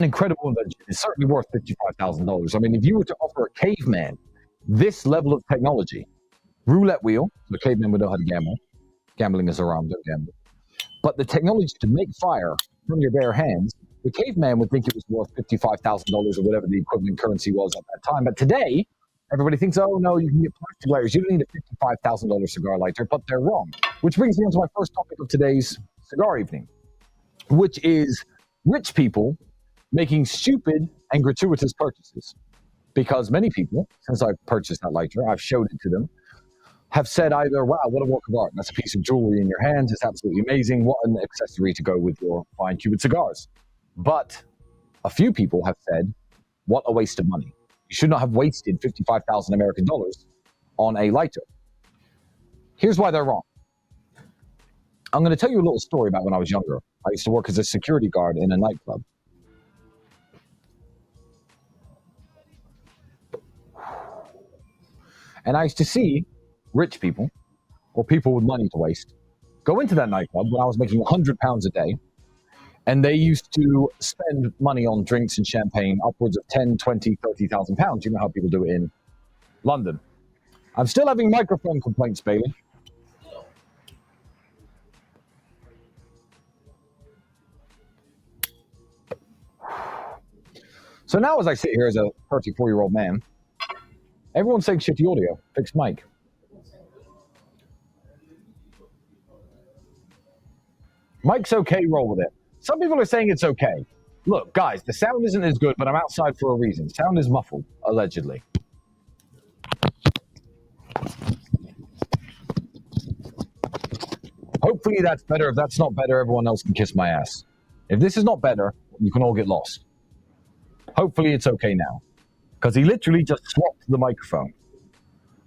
incredible invention. It's certainly worth $55,000. I mean, if you were to offer a caveman this level of technology, roulette wheel, the caveman would know how to gamble. Gambling is haram, don't gamble. But the technology to make fire from your bare hands, the caveman would think it was worth $55,000 or whatever the equivalent currency was at that time. But today, everybody thinks, oh no, you can get plastic lighters. You don't need a $55,000 cigar lighter, but they're wrong. Which brings me on to my first topic of today's cigar evening, which is rich people making stupid and gratuitous purchases. Because many people, since I've purchased that lighter, I've showed it to them, have said either, wow, what a work of art. That's a piece of jewelry in your hands. It's absolutely amazing. What an accessory to go with your fine Cuban cigars. But a few people have said, what a waste of money. You should not have wasted 55,000 American dollars on a lighter. Here's why they're wrong. I'm going to tell you a little story about when I was younger. I used to work as a security guard in a nightclub. And I used to see rich people, or people with money to waste, go into that nightclub when I was making £100 a day, and they used to spend money on drinks and champagne upwards of 10, 20, 30,000 pounds. You know how people do it in London. I'm still having microphone complaints, Bailey. So now as I sit here as a 34-year-old man, everyone's saying shitty audio, fixed mic. Mike's okay, roll with it. Some people are saying it's okay. Look, guys, the sound isn't as good, but I'm outside for a reason. Sound is muffled, allegedly. Hopefully that's better. If that's not better, everyone else can kiss my ass. If this is not better, you can all get lost. Hopefully it's okay now. Because he literally just swapped the microphone.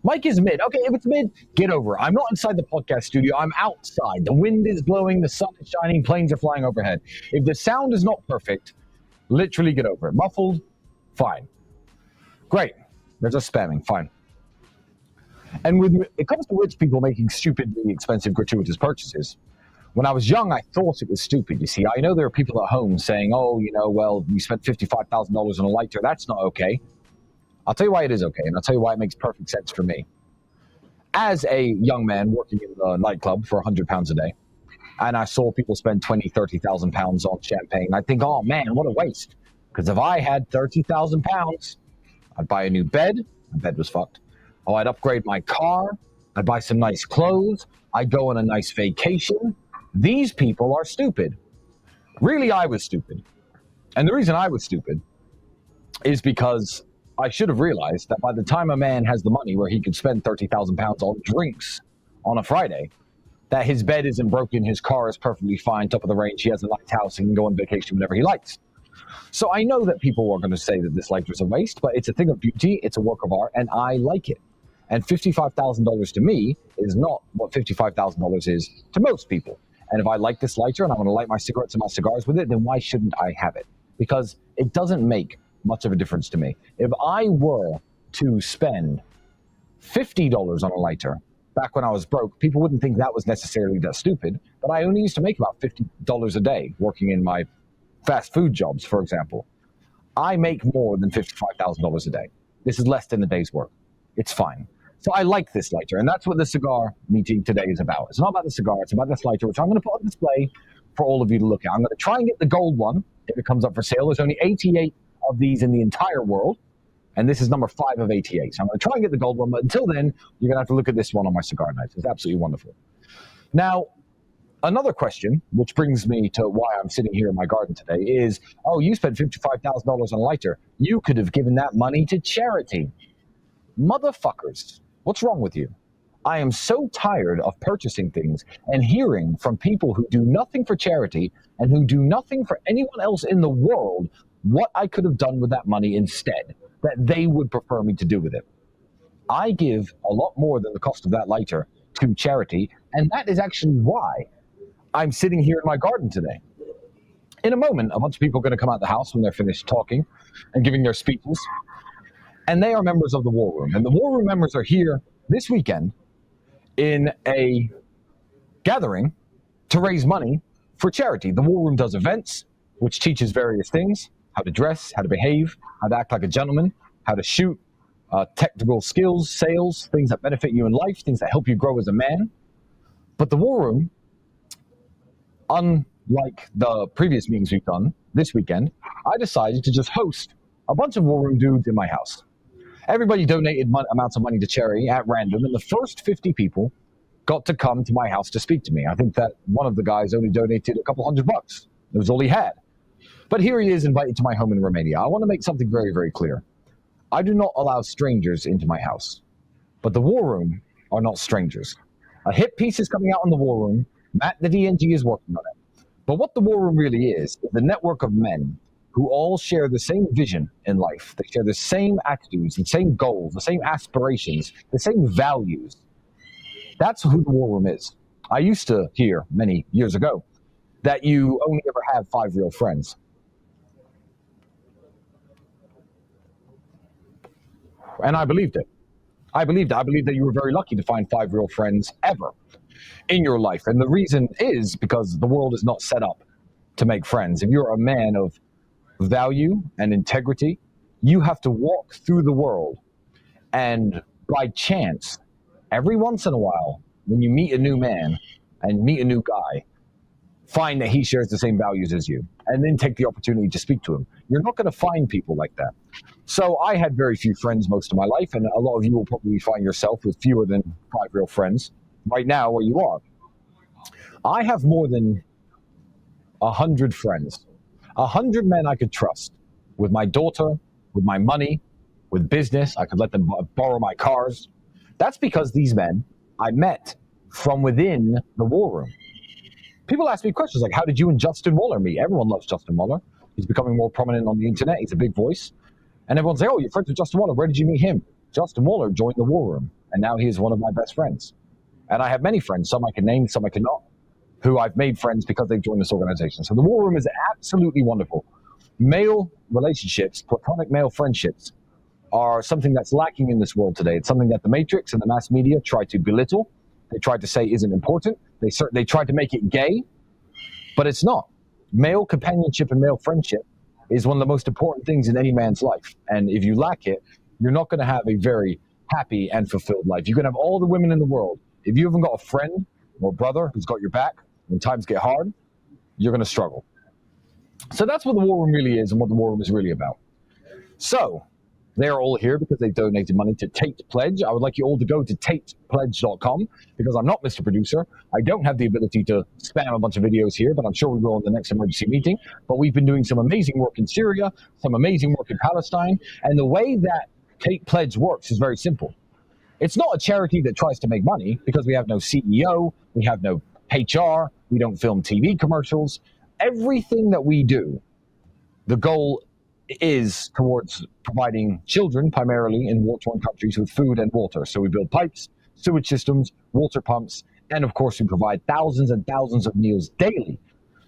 Mike is mid. Okay, if it's mid, get over it. I'm not inside the podcast studio. I'm outside. The wind is blowing. The sun is shining. Planes are flying overhead. If the sound is not perfect, literally get over it. Muffled, fine. Great. They're just spamming. Fine. And when it comes to rich people making stupidly expensive gratuitous purchases, when I was young, I thought it was stupid. You see, I know there are people at home saying, oh, you know, well, you spent $55,000 on a lighter. That's not okay. I'll tell you why it is okay, and I'll tell you why it makes perfect sense for me. As a young man working in a nightclub for £100 a day, and I saw people spend 20, 30,000 pounds on champagne, I think, oh man, what a waste. Because if I had 30,000 pounds, I'd buy a new bed. My bed was fucked. Oh, I'd upgrade my car. I'd buy some nice clothes. I'd go on a nice vacation. These people are stupid. Really, I was stupid. And the reason I was stupid is because I should have realized that by the time a man has the money where he could spend 30,000 pounds on drinks on a Friday, that his bed isn't broken, his car is perfectly fine, top of the range, he has a nice house, he can go on vacation whenever he likes. So I know that people are going to say that this lighter is a waste, but it's a thing of beauty, it's a work of art, and I like it. And $55,000 to me is not what $55,000 is to most people. And if I like this lighter and I want to light my cigarettes and my cigars with it, then why shouldn't I have it? Because it doesn't make much of a difference to me. If I were to spend $50 on a lighter back when I was broke, people wouldn't think that was necessarily that stupid, but I only used to make about $50 a day working in my fast food jobs, for example. I make more than $55,000 a day. This is less than a day's work. It's fine. So I like this lighter, and that's what the cigar meeting today is about. It's not about the cigar, it's about this lighter, which I'm going to put on display for all of you to look at. I'm going to try and get the gold one if it comes up for sale. There's only 88 of these in the entire world, and this is number 5 of 88. So I'm going to try and get the gold one, but until then, you're going to have to look at this one on my cigar nights. It's absolutely wonderful. Now, another question, which brings me to why I'm sitting here in my garden today, is, oh, you spent $55,000 on a lighter. You could have given that money to charity. Motherfuckers, what's wrong with you? I am so tired of purchasing things and hearing from people who do nothing for charity and who do nothing for anyone else in the world what I could have done with that money instead, that they would prefer me to do with it. I give a lot more than the cost of that lighter to charity, and that is actually why I'm sitting here in my garden today. In a moment, a bunch of people are going to come out the house when they're finished talking and giving their speeches, and they are members of the War Room. And the War Room members are here this weekend in a gathering to raise money for charity. The War Room does events, which teaches various things. how to dress, how to behave, how to act like a gentleman, how to shoot, technical skills, sales, things that benefit you in life, things that help you grow as a man. But the War Room, unlike the previous meetings we've done this weekend, I decided to just host a bunch of War Room dudes in my house. Everybody donated amounts of money to charity at random, and the first 50 people got to come to my house to speak to me. I think that one of the guys only donated a couple $100. It was all he had. But here he is invited to my home in Romania. I want to make something very, very clear. I do not allow strangers into my house. But the War Room are not strangers. A hit piece is coming out on the War Room. Matt, the DNG, is working on it. But what the War Room really is the network of men who all share the same vision in life. They share the same attitudes, the same goals, the same aspirations, the same values. That's who the War Room is. I used to hear many years ago that you only ever have 5 real friends. And I believed it. I believed it. I believed that you were very lucky to find 5 real friends ever in your life. And the reason is because the world is not set up to make friends. If you're a man of value and integrity, you have to walk through the world. And by chance, every once in a while, when you meet a new man and meet a new guy, find that he shares the same values as you, and then take the opportunity to speak to him. You're not going to find people like that. So I had very few friends most of my life, and a lot of you will probably find yourself with fewer than 5 real friends right now where you are. I have more than 100 friends, 100 men I could trust with my daughter, with my money, with business. I could let them borrow my cars. That's because these men I met from within the War Room. People ask me questions like, how did you and Justin Waller meet? Everyone loves Justin Waller. He's becoming more prominent on the internet. He's a big voice. And everyone's like, oh, you're friends with Justin Waller. Where did you meet him? Justin Waller joined the War Room, and now he is one of my best friends. And I have many friends, some I can name, some I cannot, who I've made friends because they've joined this organization. So the War Room is absolutely wonderful. Male relationships, platonic male friendships, are something that's lacking in this world today. It's something that the Matrix and the mass media try to belittle. They tried to say isn't important. They tried to make it gay, but it's not. Male companionship and male friendship is one of the most important things in any man's life. And if you lack it, you're not going to have a very happy and fulfilled life. You can have all the women in the world. If you haven't got a friend or brother who's got your back when times get hard, you're going to struggle. So that's what the War Room really is and what the War Room is really about. So they're all here because they donated money to Tate Pledge. I would like you all to go to tatepledge.com because I'm not Mr. Producer. I don't have the ability to spam a bunch of videos here, but I'm sure we will in the next emergency meeting. But we've been doing some amazing work in Syria, some amazing work in Palestine. And the way that Tate Pledge works is very simple. It's not a charity that tries to make money because we have no CEO, we have no HR, we don't film TV commercials. Everything that we do, the goal is towards providing children, primarily in war-torn countries, with food and water. So we build pipes, sewage systems, water pumps, and of course we provide thousands and thousands of meals daily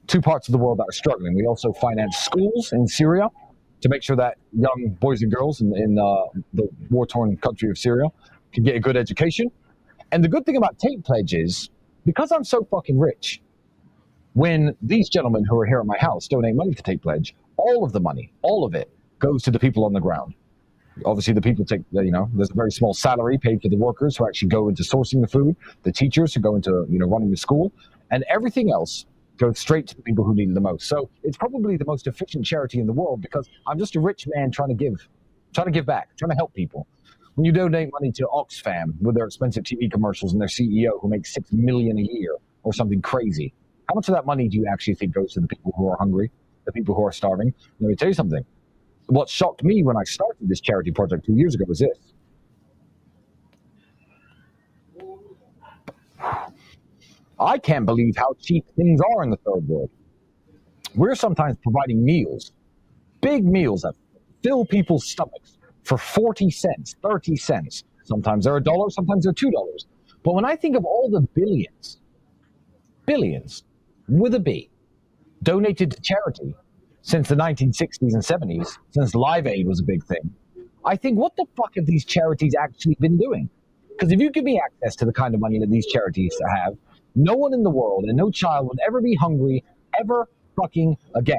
to parts of the world that are struggling. We also finance schools in Syria to make sure that young boys and girls in the war-torn country of Syria can get a good education. And the good thing about Tate Pledge is, because I'm so fucking rich, when these gentlemen who are here at my house donate money to Tate Pledge, all of the money, all of it, goes to the people on the ground. Obviously, the people take, there's a very small salary paid to the workers who actually go into sourcing the food, the teachers who go into, running the school, and everything else goes straight to the people who need it the most. So it's probably the most efficient charity in the world because I'm just a rich man trying to give back, trying to help people. When you donate money to Oxfam with their expensive TV commercials and their CEO who makes $6 million a year or something crazy, how much of that money do you actually think goes to the people who are hungry, the people who are starving? Let me tell you something. What shocked me when I started this charity project 2 years ago was this. I can't believe how cheap things are in the third world. We're sometimes providing meals, big meals that fill people's stomachs for 40 cents, 30 cents. Sometimes they're $1, sometimes they're $2. But when I think of all the billions with a B, donated to charity since the 1960s and 70s, since Live Aid was a big thing, I think, what the fuck have these charities actually been doing? Because if you give me access to the kind of money that these charities have, no one in the world and no child would ever be hungry ever fucking again.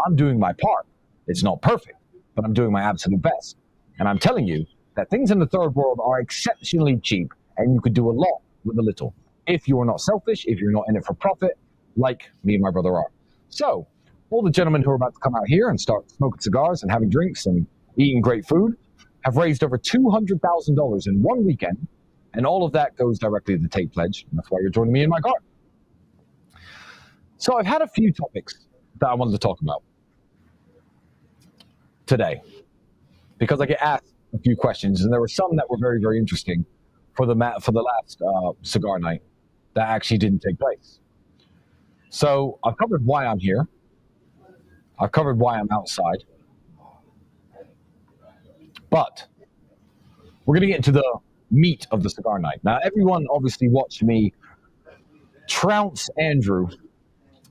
I'm doing my part. It's not perfect, but I'm doing my absolute best. And I'm telling you that things in the third world are exceptionally cheap, and you could do a lot with a little. If you are not selfish, if you're not in it for profit, like me and my brother are. So, all the gentlemen who are about to come out here and start smoking cigars and having drinks and eating great food have raised over $200,000 in one weekend, and all of that goes directly to the Tate Pledge, and that's why you're joining me in my car. So I've had a few topics that I wanted to talk about today, because I get asked a few questions, and there were some that were very, very interesting for the last cigar night that actually didn't take place. So I've covered why I'm here. I've covered why I'm outside. But we're going to get into the meat of the cigar night. Now, everyone obviously watched me trounce Andrew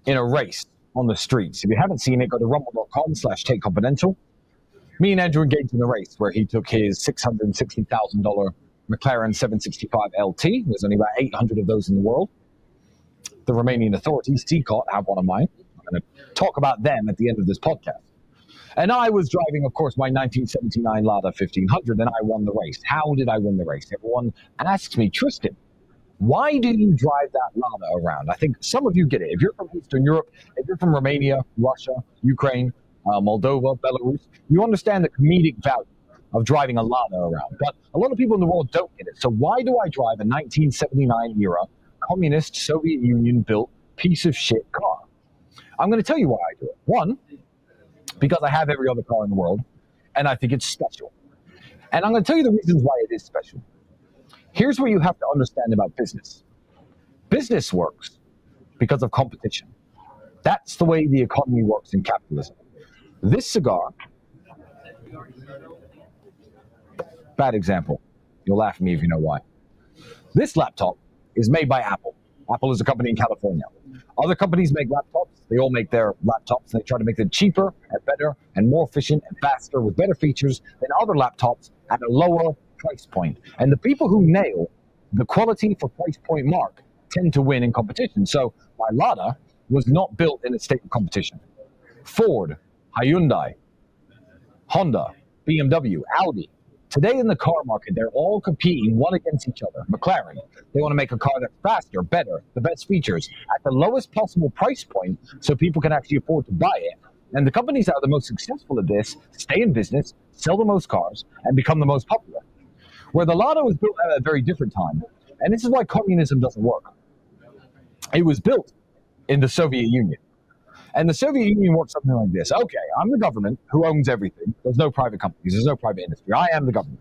in a race on the streets. If you haven't seen it, go to rumble.com/TateConfidential. Me and Andrew engaged in a race where he took his $660,000 McLaren 765 LT. There's only about 800 of those in the world. The Romanian authorities, TCOT, have one of mine. I'm going to talk about them at the end of this podcast. And I was driving, of course, my 1979 Lada 1500, and I won the race. How did I win the race? Everyone asks me, Tristan, why do you drive that Lada around? I think some of you get it. If you're from Eastern Europe, if you're from Romania, Russia, Ukraine, Moldova, Belarus, you understand the comedic value of driving a Lada around. But a lot of people in the world don't get it. So why do I drive a 1979 era communist Soviet Union built piece of shit car? I'm going to tell you why I do it. One, because I have every other car in the world, and I think it's special. And I'm going to tell you the reasons why it is special. Here's where you have to understand about business. Business works because of competition. That's the way the economy works in capitalism. This cigar, bad example. You'll laugh at me if you know why. This laptop is made by Apple. Apple is a company in California. Other companies make laptops. They all make their laptops, and they try to make them cheaper and better and more efficient and faster with better features than other laptops at a lower price point. And the people who nail the quality for price point mark tend to win in competition. So my Lada was not built in a state of competition. Ford, Hyundai, Honda, BMW, Audi. Today in the car market, they're all competing one against each other. McLaren, they want to make a car that's faster, better, the best features, at the lowest possible price point so people can actually afford to buy it. And the companies that are the most successful at this stay in business, sell the most cars, and become the most popular. Where the Lada was built at a very different time, and this is why communism doesn't work. It was built in the Soviet Union. And the Soviet Union worked something like this. Okay, I'm the government who owns everything. There's no private companies. There's no private industry. I am the government.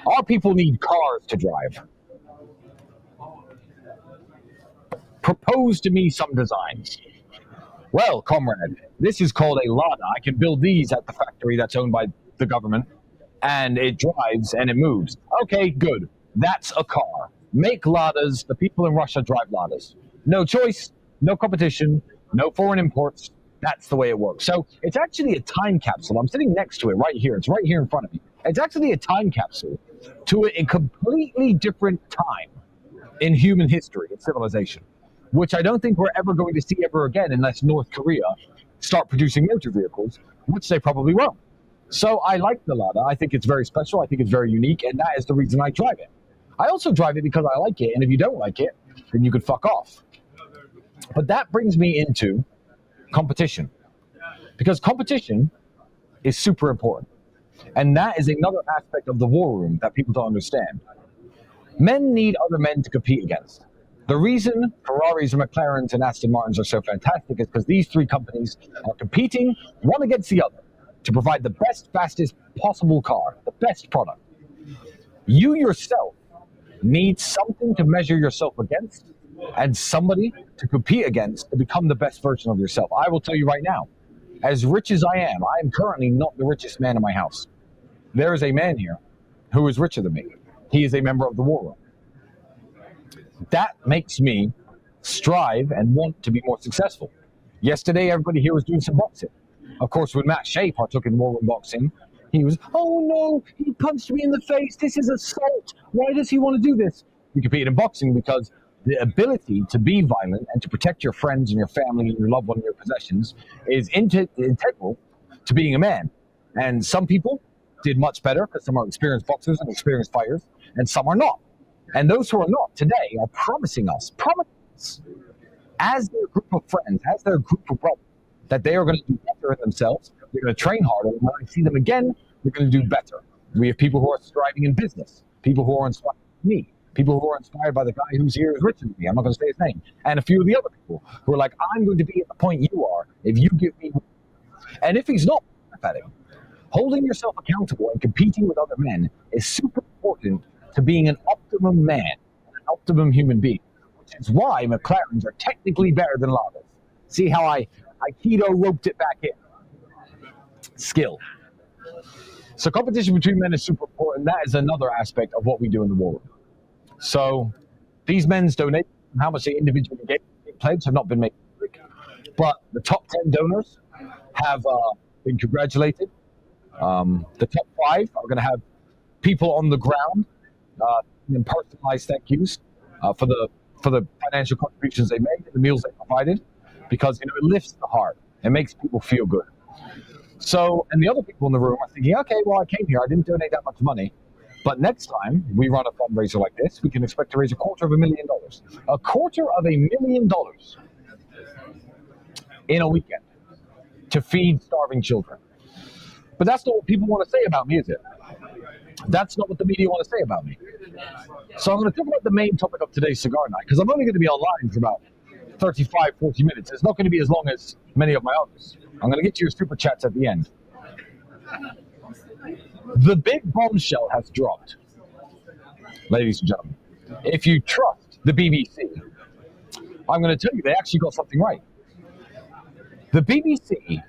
Our people need cars to drive. Propose to me some designs. Well, comrade, this is called a Lada. I can build these at the factory that's owned by the government, and it drives and it moves. Okay, good. That's a car. Make Ladas. The people in Russia drive Ladas. No choice, no competition, no foreign imports. That's the way it works. So it's actually a time capsule. I'm sitting next to it right here. It's right here in front of me. It's actually a time capsule to a completely different time in human history and civilization, which I don't think we're ever going to see ever again unless North Korea start producing military vehicles, which they probably won't. So I like the Lada. I think it's very special. I think it's very unique, and that is the reason I drive it. I also drive it because I like it, and if you don't like it, then you could fuck off. But that brings me into competition, because competition is super important. And that is another aspect of the war room that people don't understand. Men need other men to compete against. The reason Ferraris and McLarens and Aston Martins are so fantastic is because these three companies are competing one against the other to provide the best, fastest possible car, the best product. You yourself need something to measure yourself against and somebody to compete against to become the best version of yourself. I will tell you right now, as rich as I am currently not the richest man in my house. There is a man here who is richer than me. He is a member of the war room. That makes me strive and want to be more successful. Yesterday, everybody here was doing some boxing. Of course, when Matt Shea partook in war room boxing, he was, oh no, he punched me in the face. This is assault. Why does he want to do this? You compete in boxing because the ability to be violent and to protect your friends and your family and your loved one and your possessions is integral to being a man. And some people did much better because some are experienced boxers and experienced fighters, and some are not. And those who are not today are promising us, as their group of friends, as their group of brothers, that they are going to do better in themselves. They're going to train harder. And when I see them again, they're going to do better. We have people who are striving in business, people who are inspired by me, people who are inspired by the guy who's here is richer than me. I'm not going to say his name. And a few of the other people who are like, I'm going to be at the point you are if you give me. And if he's not, at him. Holding yourself accountable and competing with other men is super important to being an optimum man, an optimum human being, which is why McLarens are technically better than Lavas. See how I keto roped it back in? Skill. So competition between men is super important. That is another aspect of what we do in the war room. So these men's donate, how much they individually gave, pledge have not been made public, but the top 10 donors have been congratulated. The top 5 are going to have people on the ground in personalized thank yous for the financial contributions they made and the meals they provided, because it lifts the heart. It makes people feel good. So, and the other people in the room are thinking, okay, well, I came here, I didn't donate that much money, but next time we run a fundraiser like this, we can expect to raise $250,000. $250,000 in a weekend to feed starving children. But that's not what people want to say about me, is it? That's not what the media want to say about me. So I'm going to talk about the main topic of today's cigar night, because I'm only going to be online for about 35, 40 minutes. It's not going to be as long as many of my others. I'm going to get to your super chats at the end. The big bombshell has dropped, ladies and gentlemen. If you trust the BBC, I'm going to tell you they actually got something right. The BBC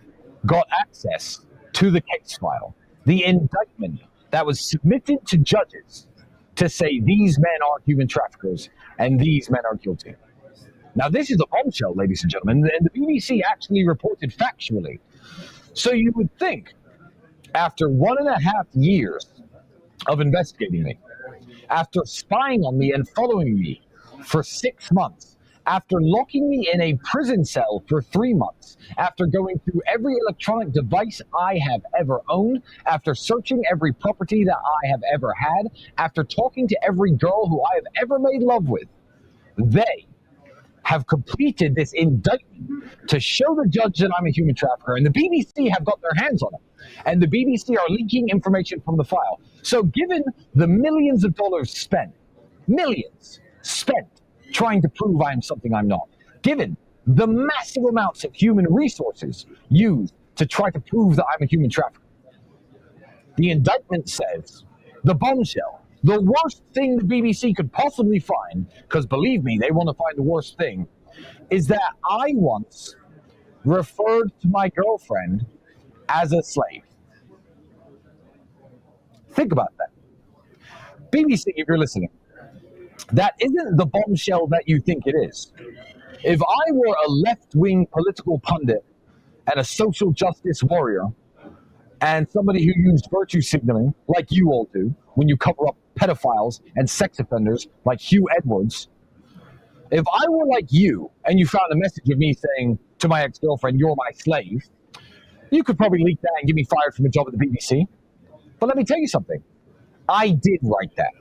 got access to the case file, the indictment that was submitted to judges to say these men are human traffickers and these men are guilty. Now, this is a bombshell, ladies and gentlemen, and the BBC actually reported factually. So you would think, after 1.5 years of investigating me, after spying on me and following me for 6 months, after locking me in a prison cell for 3 months, after going through every electronic device I have ever owned, after searching every property that I have ever had, after talking to every girl who I have ever made love with, they have completed this indictment to show the judge that I'm a human trafficker, and the BBC have got their hands on it. And the BBC are leaking information from the file. So given the millions of dollars spent, trying to prove I'm something I'm not, given the massive amounts of human resources used to try to prove that I'm a human trafficker, the indictment says, the bombshell, the worst thing the BBC could possibly find, because believe me, they want to find the worst thing, is that I once referred to my girlfriend as a slave. Think about that. BBC, if you're listening, that isn't the bombshell that you think it is. If I were a left-wing political pundit and a social justice warrior and somebody who used virtue signaling like you all do when you cover up pedophiles and sex offenders like Hugh Edwards, if I were like you and you found a message of me saying to my ex-girlfriend, you're my slave, you could probably leak that and get me fired from a job at the BBC. But let me tell you something. I did write that.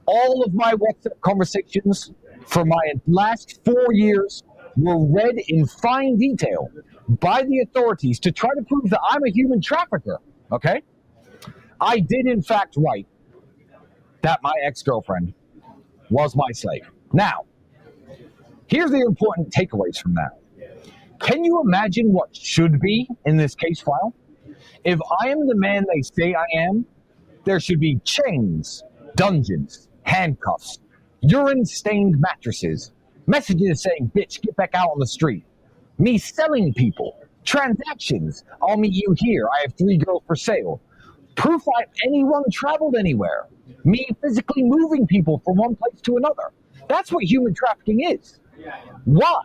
All of my WhatsApp conversations for my last 4 years were read in fine detail by the authorities to try to prove that I'm a human trafficker, okay? I did in fact write that my ex-girlfriend was my slave. Now, here's the important takeaways from that. Can you imagine what should be in this case file? If I am the man they say I am, there should be chains, dungeons, handcuffs, urine-stained mattresses, messages saying, bitch, get back out on the street, me selling people, transactions, I'll meet you here, I have 3 girls for sale, proof anyone traveled anywhere, me physically moving people from one place to another. That's what human trafficking is. Why,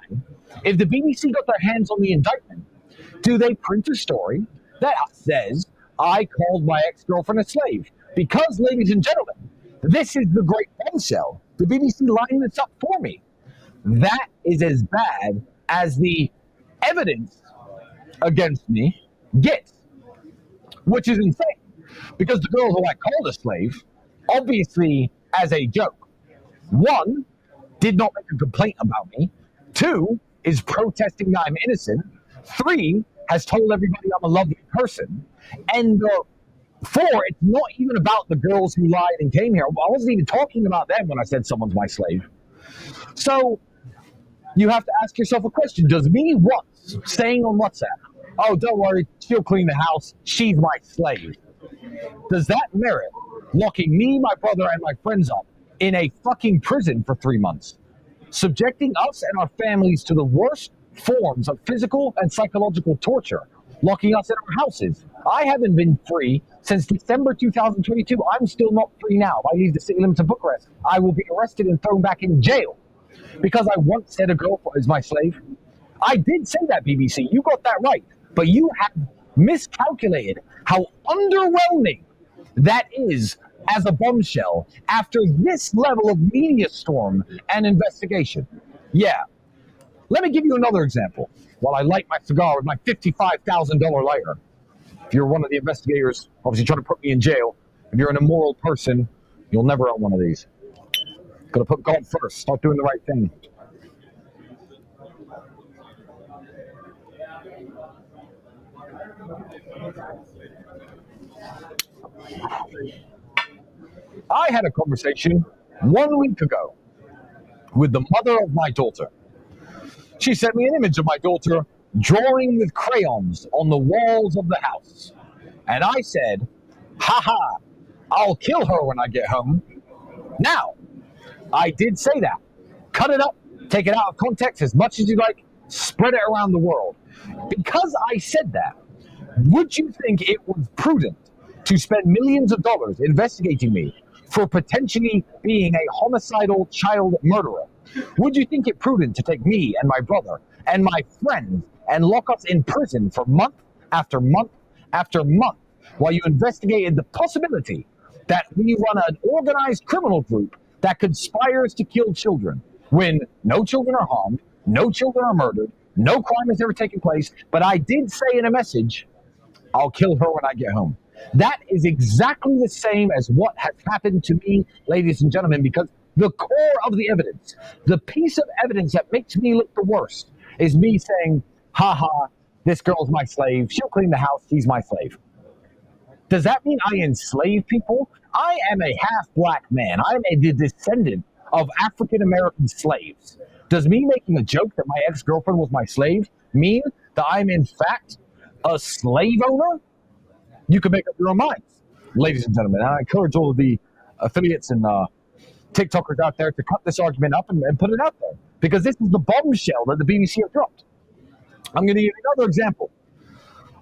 if the BBC got their hands on the indictment, do they print a story that says I called my ex-girlfriend a slave? Because, ladies and gentlemen, this is the great bombshell. The BBC lined this up for me. That is as bad as the evidence against me gets. which is insane. Because the girl who I called a slave, obviously as a joke, one, did not make a complaint about me, two, is protesting that I'm innocent, three, has told everybody I'm a lovely person, and four, it's not even about the girls who lied and came here. I wasn't even talking about them when I said someone's my slave. So you have to ask yourself a question. Does me once saying on WhatsApp, oh, don't worry, she'll clean the house, she's my slave, does that merit locking me, my brother, and my friends up in a fucking prison for 3 months, subjecting us and our families to the worst forms of physical and psychological torture, locking us in our houses? I haven't been free since December 2022. I'm still not free now. If I leave the city limits of Bucharest, I will be arrested and thrown back in jail because I once said a girl is my slave. I did say that, BBC. You got that right. But you have miscalculated how underwhelming that is as a bombshell after this level of media storm and investigation. Yeah. Let me give you another example while I light my cigar with my $55,000 lighter. If you're one of the investigators, obviously trying to put me in jail, if you're an immoral person, you'll never own one of these. Gotta put God first. Start doing the right thing. I had a conversation 1 week ago with the mother of my daughter. She sent me an image of my daughter drawing with crayons on the walls of the house. And I said, haha, I'll kill her when I get home. Now, I did say that. Cut it up, take it out of context as much as you like, spread it around the world. Because I said that, would you think it was prudent to spend millions of dollars investigating me for potentially being a homicidal child murderer? Would you think it prudent to take me and my brother and my friends and lock us in prison for month after month after month while you investigated the possibility that we run an organized criminal group that conspires to kill children when no children are harmed, no children are murdered, no crime has ever taken place, but I did say in a message, I'll kill her when I get home. That is exactly the same as what has happened to me, ladies and gentlemen, because the core of the evidence, the piece of evidence that makes me look the worst, is me saying, haha, this girl's my slave, she'll clean the house, she's my slave. Does that mean I enslave people? I am a half-black man. I am a descendant of African-American slaves. Does me making a joke that my ex-girlfriend was my slave mean that I'm in fact a slave owner? You can make up your own minds, ladies and gentlemen. I encourage all of the affiliates and TikTokers out there to cut this argument up and put it out there, because this is the bombshell that the BBC have dropped. I'm going to give you another example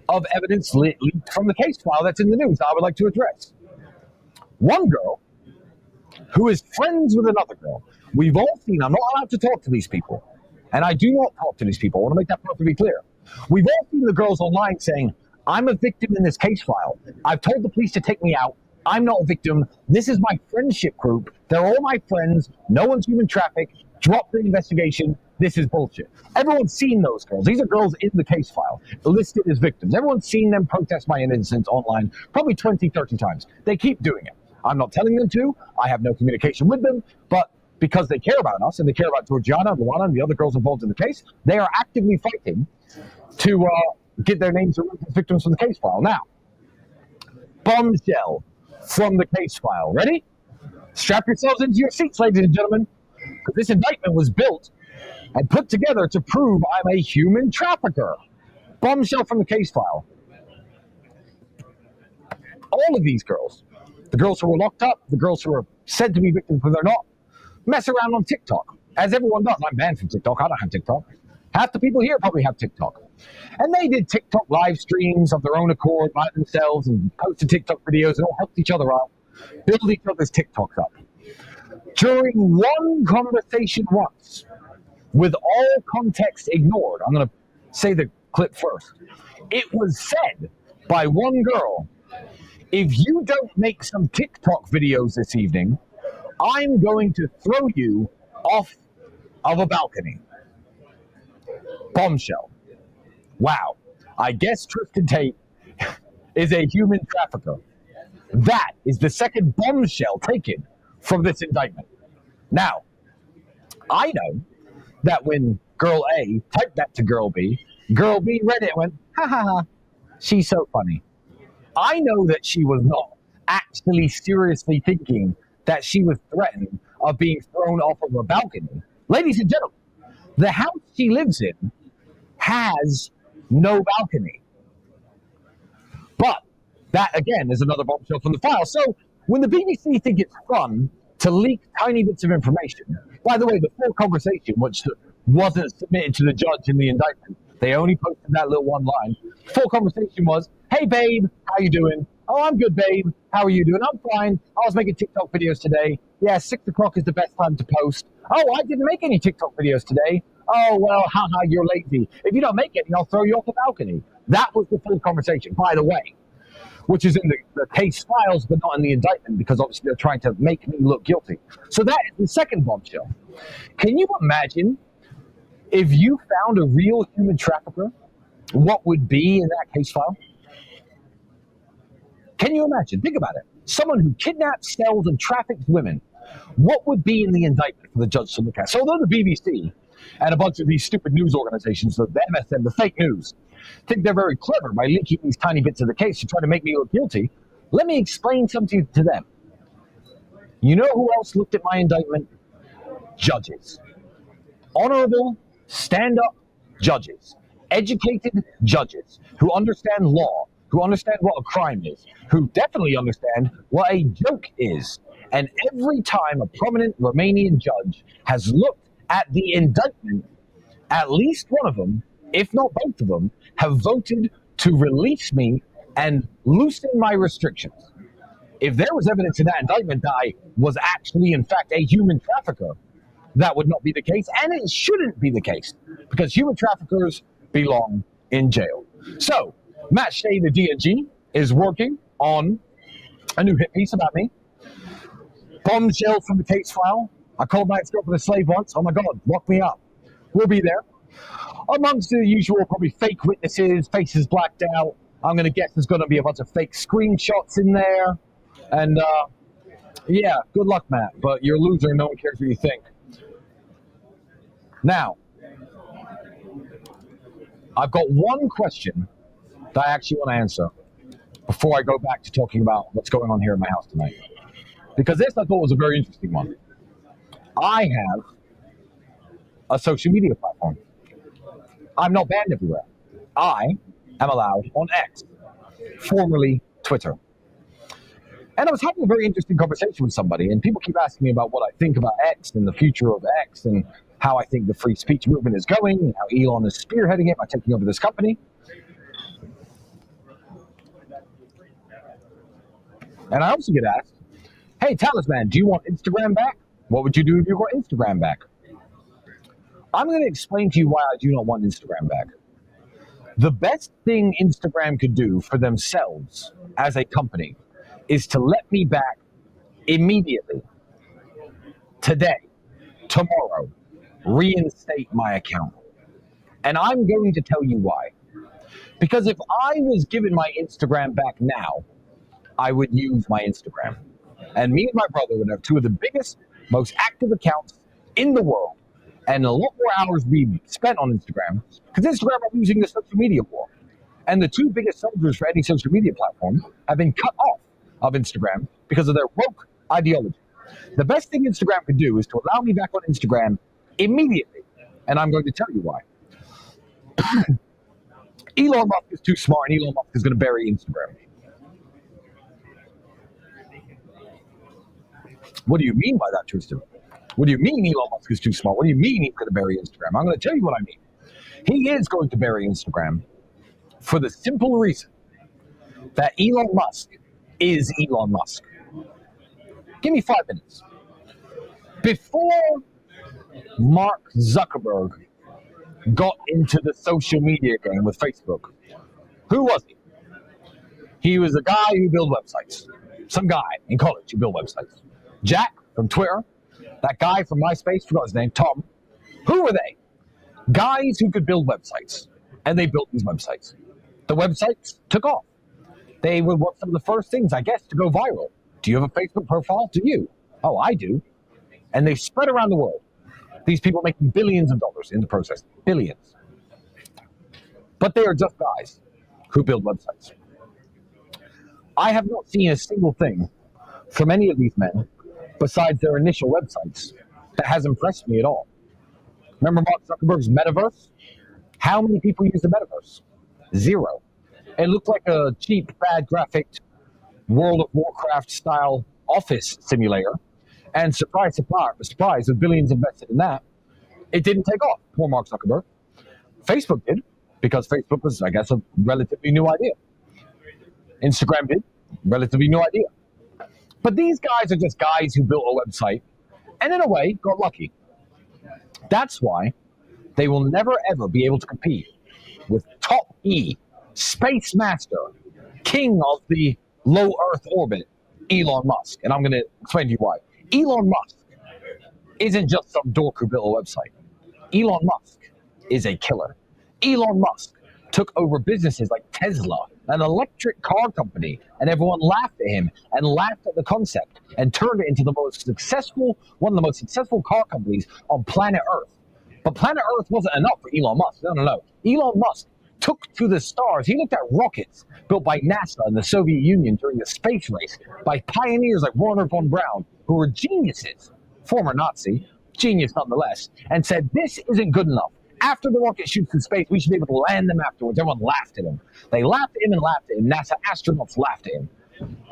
of evidence leaked from the case file that's in the news I would like to address. One girl who is friends with another girl. We've all seen, I'm not allowed to talk to these people, and I do not talk to these people. I want to make that perfectly clear. We've all seen the girls online saying, I'm a victim in this case file. I've told the police to take me out. I'm not a victim. This is my friendship group. They're all my friends. No one's human trafficked. Drop the investigation. This is bullshit. Everyone's seen those girls. These are girls in the case file, listed as victims. Everyone's seen them protest my innocence online probably 20, 30 times. They keep doing it. I'm not telling them to. I have no communication with them. But because they care about us and they care about Georgiana, Luana, and the other girls involved in the case, they are actively fighting to get their names removed as victims from the case file. Now, bombshell from the case file. Ready? Strap yourselves into your seats, ladies and gentlemen, because this indictment was built and put together to prove I'm a human trafficker. Bombshell from the case file. All of these girls, the girls who were locked up, the girls who were said to be victims but they're not, mess around on TikTok, as everyone does. I'm banned from TikTok. I don't have TikTok. Half the people here probably have TikTok. And they did TikTok live streams of their own accord by themselves and posted TikTok videos and all helped each other out, build each other's TikToks up. During one conversation once, with all context ignored, I'm going to say the clip first. It was said by one girl, if you don't make some TikTok videos this evening, I'm going to throw you off of a balcony. Bombshell. Wow. I guess Tristan Tate is a human trafficker. That is the second bombshell taken from this indictment. Now, I know that when girl A typed that to girl B read it and went, ha ha ha, she's so funny. I know that she was not actually seriously thinking that she was threatened of being thrown off of a balcony. Ladies and gentlemen, the house she lives in has no balcony. But that, again, is another bombshell from the file. So when the BBC think it's fun to leak tiny bits of information, by the way, the full conversation, which wasn't submitted to the judge in the indictment, they only posted that little one line. Full conversation was, hey, babe, how you doing? Oh, I'm good, babe. How are you doing? I'm fine. I was making TikTok videos today. Yeah, 6 o'clock is the best time to post. Oh, I didn't make any TikTok videos today. Oh, well, haha, you're lazy. If you don't make any, I'll throw you off the balcony. That was the full conversation, by the way, which is in the case files, but not in the indictment, because obviously they're trying to make me look guilty. So that is the second bombshell. Can you imagine if you found a real human trafficker, what would be in that case file? Can you imagine? Think about it. Someone who kidnaps, sells, and traffics women. What would be in the indictment for the judge to look at? So although the BBC and a bunch of these stupid news organizations, the MSN, the fake news, think they're very clever by leaking these tiny bits of the case to try to make me look guilty, let me explain something to them. You know who else looked at my indictment? Judges. Honorable, stand-up judges. Educated judges who understand law, who understand what a crime is, who definitely understand what a joke is. And every time a prominent Romanian judge has looked at the indictment, at least one of them, if not both of them, have voted to release me and loosen my restrictions. If there was evidence in that indictment that I was actually, in fact, a human trafficker, that would not be the case, and it shouldn't be the case, because human traffickers belong in jail. So, Matt Shea, the DNG, is working on a new hit piece about me. Bombshell from the case file. I called my ex-girlfriend a slave once. Oh my God, lock me up. We'll be there. Amongst the usual, probably fake witnesses, faces blacked out. I'm going to guess there's going to be a bunch of fake screenshots in there. And yeah, good luck, Matt. But you're a loser and no one cares what you think. Now, I've got one question that I actually want to answer before I go back to talking about what's going on here in my house tonight. Because this I thought was a very interesting one. I have a social media platform. I'm not banned everywhere. I am allowed on X, formerly Twitter. And I was having a very interesting conversation with somebody, and people keep asking me about what I think about X and the future of X and how I think the free speech movement is going and how Elon is spearheading it by taking over this company. And I also get asked, hey, Talisman, do you want Instagram back? What would you do if you got Instagram back? I'm going to explain to you why I do not want Instagram back. The best thing Instagram could do for themselves as a company is to let me back immediately, today, tomorrow, reinstate my account. And I'm going to tell you why. Because if I was given my Instagram back now, I would use my Instagram. And me and my brother would have two of the biggest, most active accounts in the world. And a lot more hours be spent on Instagram. Because Instagram are losing the social media war. And the two biggest soldiers for any social media platform have been cut off of Instagram because of their woke ideology. The best thing Instagram could do is to allow me back on Instagram immediately. And I'm going to tell you why. Elon Musk is too smart, and Elon Musk is going to bury Instagram. What do you mean by that, Tristan? What do you mean Elon Musk is too smart? What do you mean he's going to bury Instagram? I'm going to tell you what I mean. He is going to bury Instagram for the simple reason that Elon Musk is Elon Musk. Give me 5 minutes. Before Mark Zuckerberg got into the social media game with Facebook, who was he? He was a guy who built websites. Some guy in college who built websites. Jack from Twitter, that guy from MySpace, forgot his name, Tom. Who were they? Guys who could build websites. And they built these websites. The websites took off. They were some of the first things, I guess, to go viral. Do you have a Facebook profile? Do you? Oh, I do. And they spread around the world. These people making billions of dollars in the process. Billions. But they are just guys who build websites. I have not seen a single thing from any of these men besides their initial websites that has impressed me at all. Remember Mark Zuckerberg's metaverse? How many people use the metaverse? Zero. It looked like a cheap, bad graphic World of Warcraft style office simulator. And surprise, surprise, with billions invested in that, it didn't take off. Poor Mark Zuckerberg. Facebook did, because Facebook was, I guess, a relatively new idea. Instagram did, relatively new idea. But these guys are just guys who built a website and in a way got lucky. That's why they will never ever be able to compete with Top E, Space Master, King of the low Earth orbit, Elon Musk. And I'm going to explain to you why. Elon Musk isn't just some dork who built a website. Elon Musk is a killer. Elon Musk took over businesses like Tesla, an electric car company, and everyone laughed at him and laughed at the concept and turned it into one of the most successful car companies on planet Earth. But planet Earth wasn't enough for Elon Musk. No. Elon Musk took to the stars. He looked at rockets built by NASA and the Soviet Union during the space race by pioneers like Werner von Braun, who were geniuses, former Nazi, genius nonetheless, and said, this isn't good enough. After the rocket shoots in space, we should be able to land them afterwards. Everyone laughed at him. They laughed at him and laughed at him. NASA astronauts laughed at him.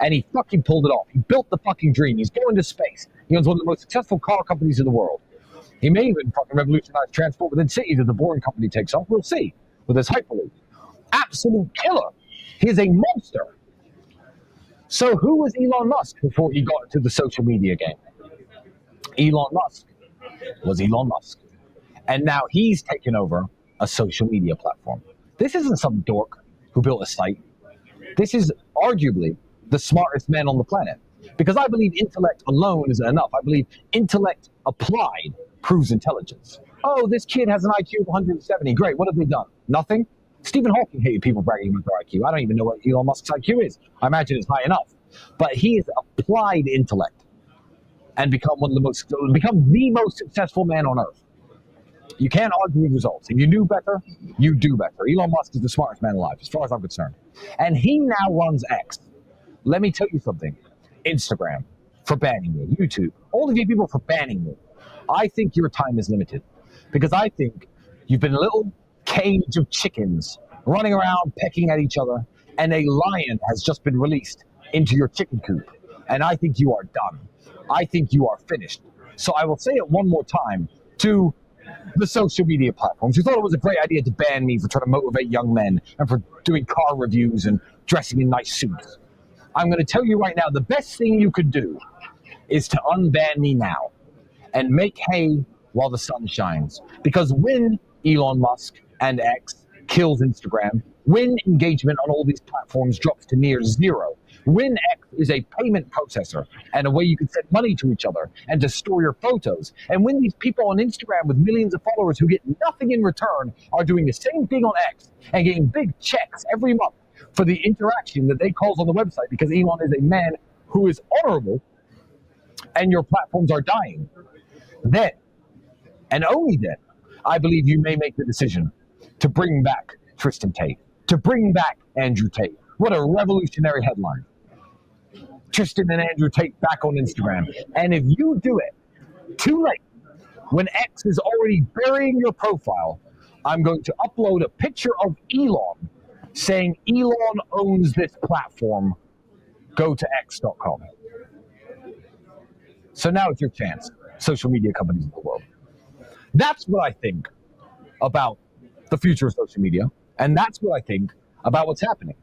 And he fucking pulled it off. He built the fucking dream. He's going to space. He owns one of the most successful car companies in the world. He may even fucking revolutionize transport within cities if the Boring Company takes off. We'll see with his Hyperloop. Absolute killer. He is a monster. So who was Elon Musk before he got into the social media game? Elon Musk was Elon Musk. And now he's taken over a social media platform. This isn't some dork who built a site. This is arguably the smartest man on the planet. Because I believe intellect alone isn't enough. I believe intellect applied proves intelligence. Oh, this kid has an IQ of 170. Great. What have they done? Nothing? Stephen Hawking hated people bragging about their IQ. I don't even know what Elon Musk's IQ is. I imagine it's high enough. But he has applied intellect and become the most successful man on earth. You can't argue with results. If you knew better, you do better. Elon Musk is the smartest man alive, as far as I'm concerned. And he now runs X. Let me tell you something. Instagram, for banning me. YouTube, all of you people for banning me. I think your time is limited. Because I think you've been a little cage of chickens running around pecking at each other, and a lion has just been released into your chicken coop. And I think you are done. I think you are finished. So I will say it one more time to the social media platforms who thought it was a great idea to ban me for trying to motivate young men and for doing car reviews and dressing in nice suits. I'm going to tell you right now, the best thing you could do is to unban me now and make hay while the sun shines. Because when Elon Musk and X kills Instagram, when engagement on all these platforms drops to near zero, when X is a payment processor and a way you can send money to each other and to store your photos, and when these people on Instagram with millions of followers who get nothing in return are doing the same thing on X and getting big checks every month for the interaction that they cause on the website because Elon is a man who is honorable and your platforms are dying, then, and only then, I believe you may make the decision to bring back Tristan Tate, to bring back Andrew Tate. What a revolutionary headline. Tristan and Andrew Tate back on Instagram. And if you do it too late, when X is already burying your profile, I'm going to upload a picture of Elon saying Elon owns this platform. Go to x.com. So now it's your chance, social media companies in the world. That's what I think about the future of social media. And that's what I think about what's happening.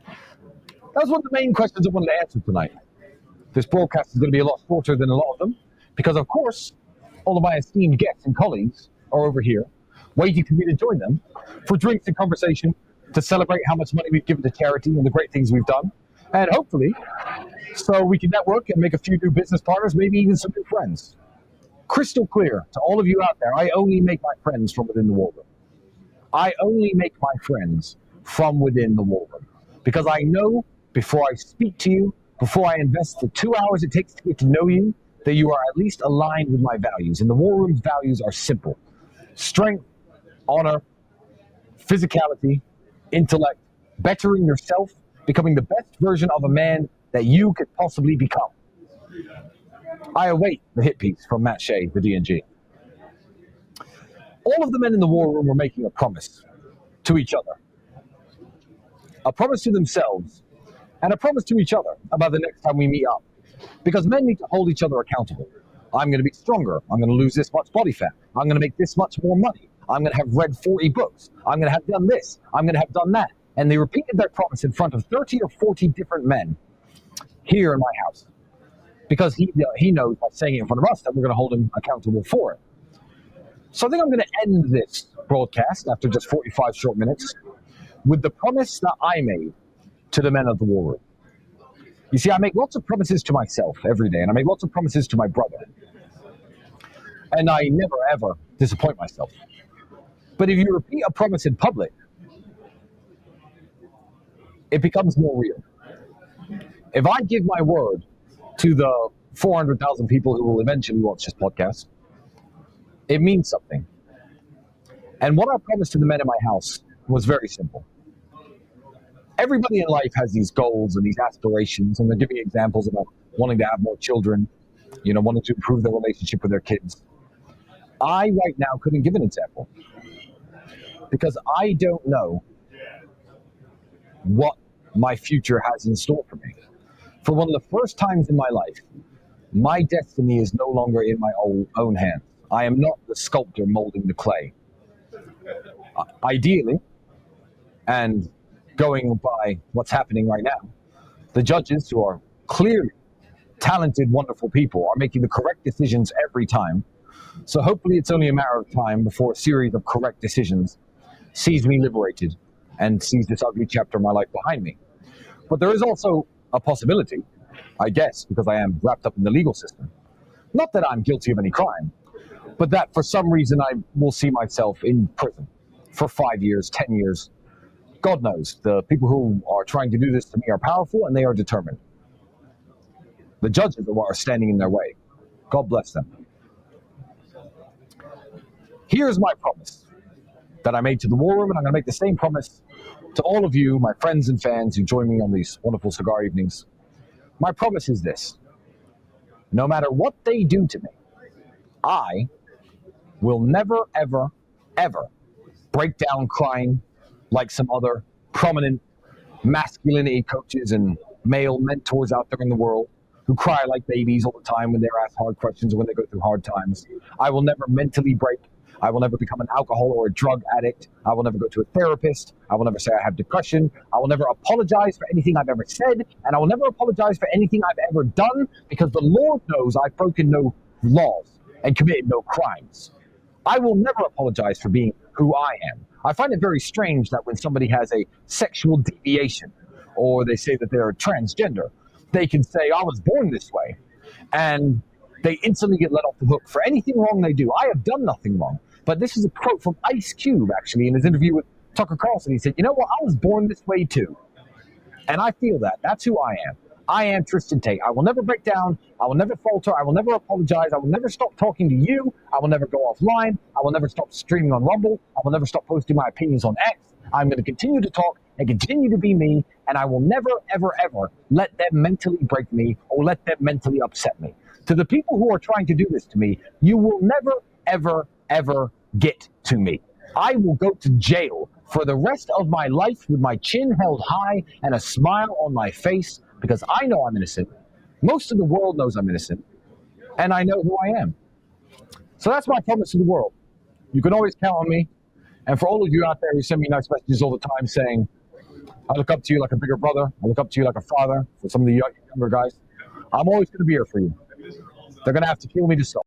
That was one of the main questions I wanted to answer tonight. This broadcast is going to be a lot shorter than a lot of them, because of course, all of my esteemed guests and colleagues are over here, waiting for me to join them for drinks and conversation to celebrate how much money we've given to charity and the great things we've done. And hopefully, so we can network and make a few new business partners, maybe even some new friends. Crystal clear to all of you out there, I only make my friends from within the war room. I only make my friends from within the war room. Because I know before I speak to you, before I invest the 2 hours it takes to get to know you, that you are at least aligned with my values. And the War Room's values are simple: strength, honor, physicality, intellect, bettering yourself, becoming the best version of a man that you could possibly become. I await the hit piece from Matt Shea, the D&G. All of the men in the War Room were making a promise to each other, a promise to themselves, and a promise to each other about the next time we meet up. Because men need to hold each other accountable. I'm going to be stronger. I'm going to lose this much body fat. I'm going to make this much more money. I'm going to have read 40 books. I'm going to have done this. I'm going to have done that. And they repeated that promise in front of 30 or 40 different men here in my house. Because he knows by saying it in front of us that we're going to hold him accountable for it. So I think I'm going to end this broadcast after just 45 short minutes with the promise that I made to the men of the War Room. You see, I make lots of promises to myself every day, and I make lots of promises to my brother. And I never, ever disappoint myself. But if you repeat a promise in public, it becomes more real. If I give my word to the 400,000 people who will eventually watch this podcast, it means something. And what I promised to the men in my house was very simple. Everybody in life has these goals and these aspirations, and they're giving examples about wanting to have more children, wanting to improve their relationship with their kids. I right now couldn't give an example because I don't know what my future has in store for me. For one of the first times in my life, my destiny is no longer in my own hands. I am not the sculptor molding the clay. Ideally, and going by what's happening right now, the judges, who are clearly talented, wonderful people, are making the correct decisions every time. So hopefully it's only a matter of time before a series of correct decisions sees me liberated and sees this ugly chapter of my life behind me. But there is also a possibility, I guess, because I am wrapped up in the legal system, not that I'm guilty of any crime, but that for some reason I will see myself in prison for 5 years, 10 years. God knows. The people who are trying to do this to me are powerful and they are determined. The judges are what are standing in their way. God bless them. Here's my promise that I made to the War Room, and I'm going to make the same promise to all of you, my friends and fans who join me on these wonderful cigar evenings. My promise is this: no matter what they do to me, I will never, ever, ever break down crying like some other prominent masculinity coaches and male mentors out there in the world who cry like babies all the time when they're asked hard questions or when they go through hard times. I will never mentally break. I will never become an alcohol or a drug addict. I will never go to a therapist. I will never say I have depression. I will never apologize for anything I've ever said, and I will never apologize for anything I've ever done, because the Lord knows I've broken no laws and committed no crimes. I will never apologize for being who I am. I find it very strange that when somebody has a sexual deviation, or they say that they're transgender, they can say, I was born this way, and they instantly get let off the hook for anything wrong they do. I have done nothing wrong. But this is a quote from Ice Cube, actually, in his interview with Tucker Carlson. He said, you know what, I was born this way too. And I feel that. That's who I am. I am Tristan Tate. I will never break down. I will never falter. I will never apologize. I will never stop talking to you. I will never go offline. I will never stop streaming on Rumble. I will never stop posting my opinions on X. I'm going to continue to talk and continue to be me, and I will never, ever, ever let them mentally break me or let them mentally upset me. To the people who are trying to do this to me, you will never, ever, ever get to me. I will go to jail for the rest of my life with my chin held high and a smile on my face, because I know I'm innocent. Most of the world knows I'm innocent, and I know who I am. So that's my promise to the world. You can always count on me. And for all of you out there who send me nice messages all the time saying, I look up to you like a bigger brother, I look up to you like a father, for some of the younger guys, I'm always going to be here for you. They're going to have to kill me to stop.